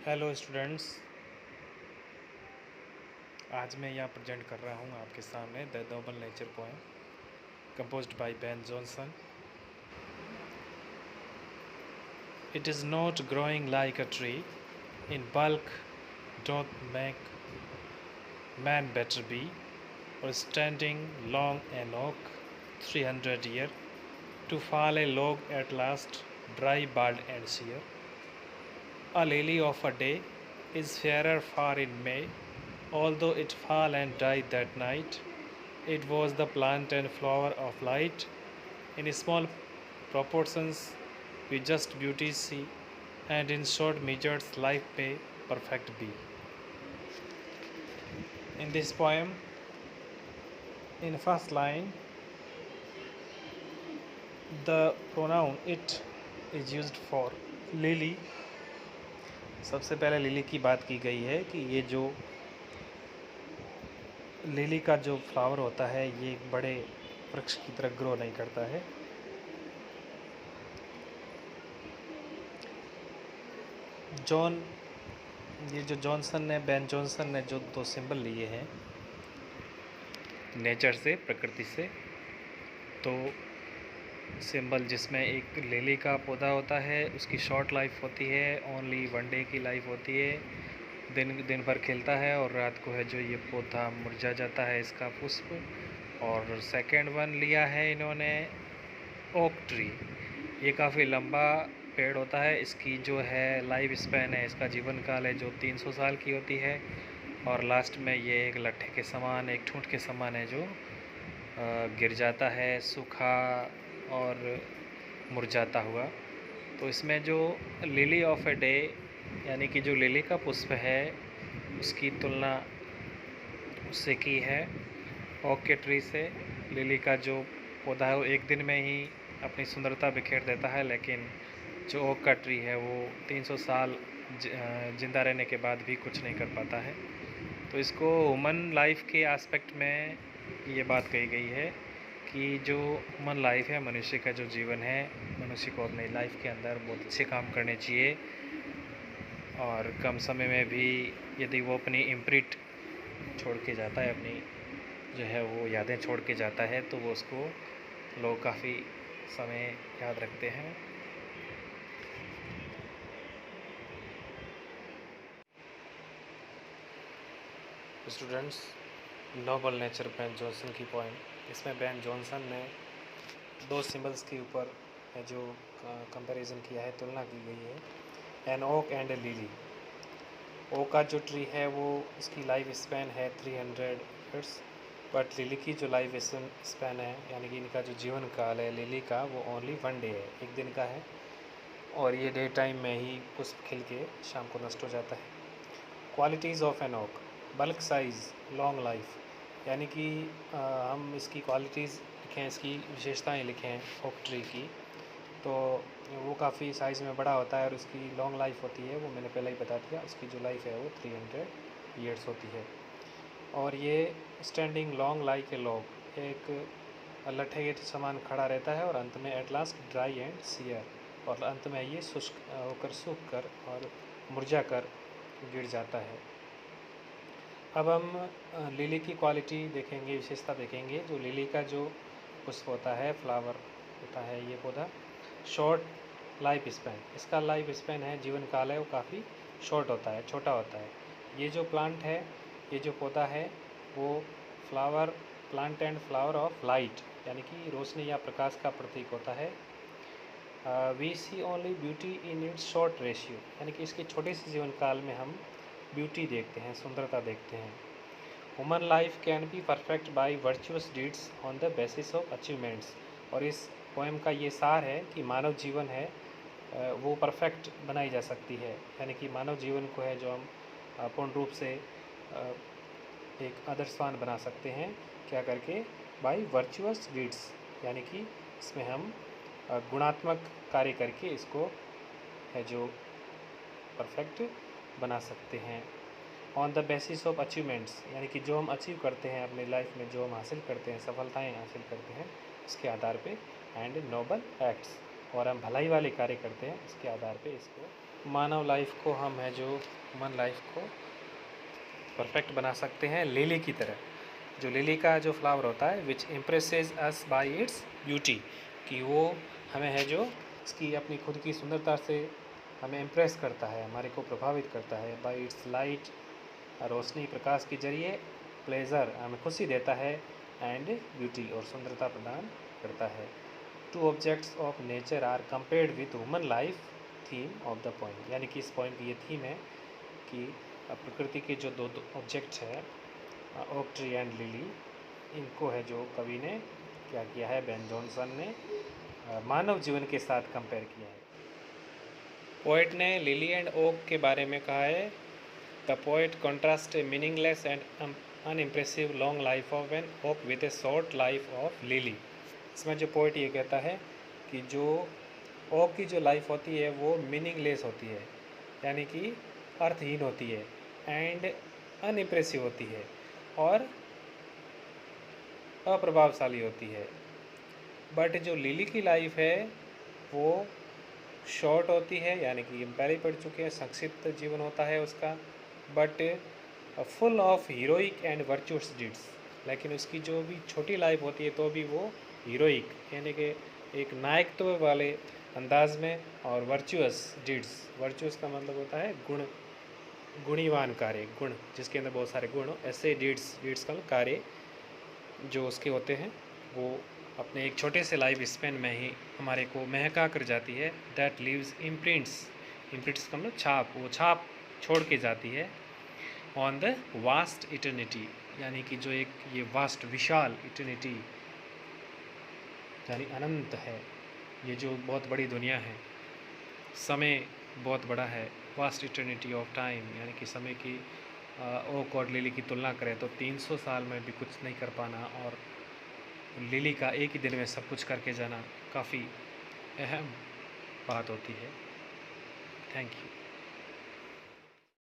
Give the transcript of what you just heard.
Hello students. आज मैं यहाँ प्रेजेंट कर रहा हूँ आपके सामने the Nobel nature poem composed by Ben Jonson. It is not growing like a tree, in bulk doth make man better be, or standing long an oak 300 year, to fall a log at last, dry, bald and sere. A lily of a day is fairer far in May, although it fall and died that night. It was the plant and flower of light, in small proportions we just beauty see, and in short measures life may perfect be. In this poem, in first line, the pronoun it is used for lily. सबसे पहले lily की बात की गई है कि ये जो लिली का जो फ्लावर होता है ये एक बड़े वृक्ष की तरह ग्रो नहीं करता है। बेन जॉनसन ने जो दो सिंबल लिए हैं नेचर से, प्रकृति से, तो सिंबल जिसमें एक लिली का पौधा होता है, उसकी शॉर्ट लाइफ होती है, ओनली 1 डे की लाइफ होती है, दिन भर खिलता है और रात को है जो ये पौधा मुरझा जाता है इसका पुष्प। और सेकंड वन लिया है इन्होंने ओक ट्री। ये काफ़ी लंबा पेड़ होता है, इसकी जो है लाइफ स्पैन है, इसका जीवन काल है जो 300 साल की होती है, और लास्ट में ये एक लट्ठे के समान, एक ठूंठ के समान है जो गिर जाता है सूखा और मुरझाता हुआ। तो इसमें जो लिली ऑफ ए डे यानी कि जो लिली का पुष्प है उसकी तुलना उससे की है ओक के ट्री से। लिली का जो पौधा है वो एक दिन में ही अपनी सुंदरता बिखेर देता है, लेकिन जो ओक का ट्री है वो 300 साल जिंदा रहने के बाद भी कुछ नहीं कर पाता है। तो इसको ह्यूमन लाइफ के एस्पेक्ट में ये बात कही गई है कि जो ह्यूमन लाइफ है, मनुष्य का जो जीवन है, मनुष्य को अपनी लाइफ के अंदर बहुत अच्छे काम करने चाहिए, और कम समय में भी यदि वो अपनी इम्प्रिंट छोड़ के जाता है, अपनी जो है वो यादें छोड़ के जाता है, तो वो उसको लोग काफ़ी समय याद रखते हैं। Students, Nobel nature Ben Jonson की पोएम, इसमें बेन जॉनसन ने दो सिंबल्स के ऊपर जो कंपैरिजन किया है, तुलना की गई है, an oak and a lily. Oak का जो ट्री है वो इसकी लाइफ स्पैन है 300 ईयर्स, बट लिली की जो लाइफ स्पैन है यानी कि इनका जो जीवन काल है लिली का वो ओनली 1 डे है, एक दिन का है, और ये डे टाइम में ही पुष्प खिल के शाम को नष्ट हो जाता है। Qualities of an oak, bulk size, long life, यानी कि हम इसकी क्वालिटीज़ लिखें, इसकी विशेषताएं लिखें ओक ट्री की, तो वो काफ़ी साइज़ में बड़ा होता है और उसकी लॉन्ग लाइफ होती है, वो मैंने पहले ही बता दिया, उसकी जो लाइफ है वो 300 ईयर्स होती है। और ये standing long like a log, एक लट्ठे के समान खड़ा रहता है, और अंत में at last dry and sear, और अंत में ये शुष्क होकर, सूख कर और मुरझा कर गिर जाता है। अब हम लिली की क्वालिटी देखेंगे, विशेषता देखेंगे। जो लिली का जो पुष्प होता है, फ्लावर होता है, ये पौधा शॉर्ट लाइफ स्पैन, इसका लाइफ स्पैन है, जीवन काल है वो काफ़ी शॉर्ट होता है, छोटा होता है। ये जो प्लांट है, ये जो पौधा है वो plant and flower of light, यानी कि रोशनी या प्रकाश का प्रतीक होता है। We see only beauty in its short ratio, यानी कि इसके छोटे से जीवन काल में हम ब्यूटी देखते हैं, सुंदरता देखते हैं। Human life can be perfect by virtuous deeds on the basis of achievements, और इस पोएम का ये सार है कि मानव जीवन है वो परफेक्ट बनाई जा सकती है, यानी कि मानव जीवन को है जो हम पूर्ण रूप से एक आदर्शवान बना सकते हैं, क्या करके, बाई वर्चुअस डीड्स, यानी कि इसमें हम गुणात्मक कार्य करके इसको है जो परफेक्ट बना सकते हैं। On the basis of achievements, यानी कि जो हम अचीव करते हैं अपनी लाइफ में, जो हम हासिल करते हैं, सफलताएं हासिल करते हैं, उसके आधार पे, एंड नोबल एक्ट्स, और हम भलाई वाले कार्य करते हैं, इसके आधार पे इसको मानव लाइफ को हम है जो ह्यूमन लाइफ को परफेक्ट बना सकते हैं लिली की तरह। जो लिली का जो फ्लावर होता है which impresses us by its beauty, कि वो हमें है जो इसकी अपनी खुद की सुंदरता से हमें इम्प्रेस करता है, हमारे को प्रभावित करता है। बाय इट्स लाइट, रोशनी प्रकाश के जरिए, प्लेजर हमें खुशी देता है, एंड ब्यूटी और सुंदरता प्रदान करता है। Two objects of nature are compared with human life, theme of the poem. यानी कि इस पोइम की ये थीम है कि प्रकृति के जो दो ऑब्जेक्ट्स हैं, ओक ट्री एंड लिली, इनको है जो कवि ने क्या किया है, बेन जॉनसन ने मानव जीवन के साथ कंपेयर किया है। पोएट ने लिली एंड ओक के बारे में कहा है, the poet contrast a meaningless and unimpressive long life of an oak with a short life of lily. इसमें जो पोएट ये कहता है कि जो ओक की जो लाइफ होती है वो मीनिंगलेस होती है, यानी कि अर्थहीन होती है, एंड अनइम्प्रेसिव होती है और अप्रभावशाली होती है। बट जो लिली की लाइफ है वो शॉर्ट होती है, यानी कि हम पहले ही पढ़ चुके हैं, संक्षिप्त जीवन होता है उसका, but full of heroic and virtuous deeds. लेकिन उसकी जो भी छोटी लाइफ होती है तो भी वो हीरोइक, यानी कि एक नायकत्व वाले अंदाज में, और वर्चुअस डीड्स, वर्चुअस का मतलब होता है गुण, गुणीवान कार्य, गुण जिसके अंदर बहुत सारे गुण हो, ऐसे डीड्स, डीड्स का मतलब कार्य जो उसके होते हैं वो अपने एक छोटे से लाइफ स्पेन में ही हमारे को महका कर जाती है। दैट लीव्स इम्प्रिंट्स, इम्प्रिंट्स का मतलब छाप, वो छाप छोड़ के जाती है ऑन द वास्ट इटर्निटी, यानी कि जो एक ये वास्ट विशाल इटर्निटी यानी अनंत है, ये जो बहुत बड़ी दुनिया है, समय बहुत बड़ा है, वास्ट इटर्निटी ऑफ टाइम, यानी कि समय की ओक और लिली की तुलना करें तो 300 साल में भी कुछ नहीं कर पाना, और लिली का एक ही दिन में सब कुछ करके जाना काफ़ी अहम बात होती है। Thank you.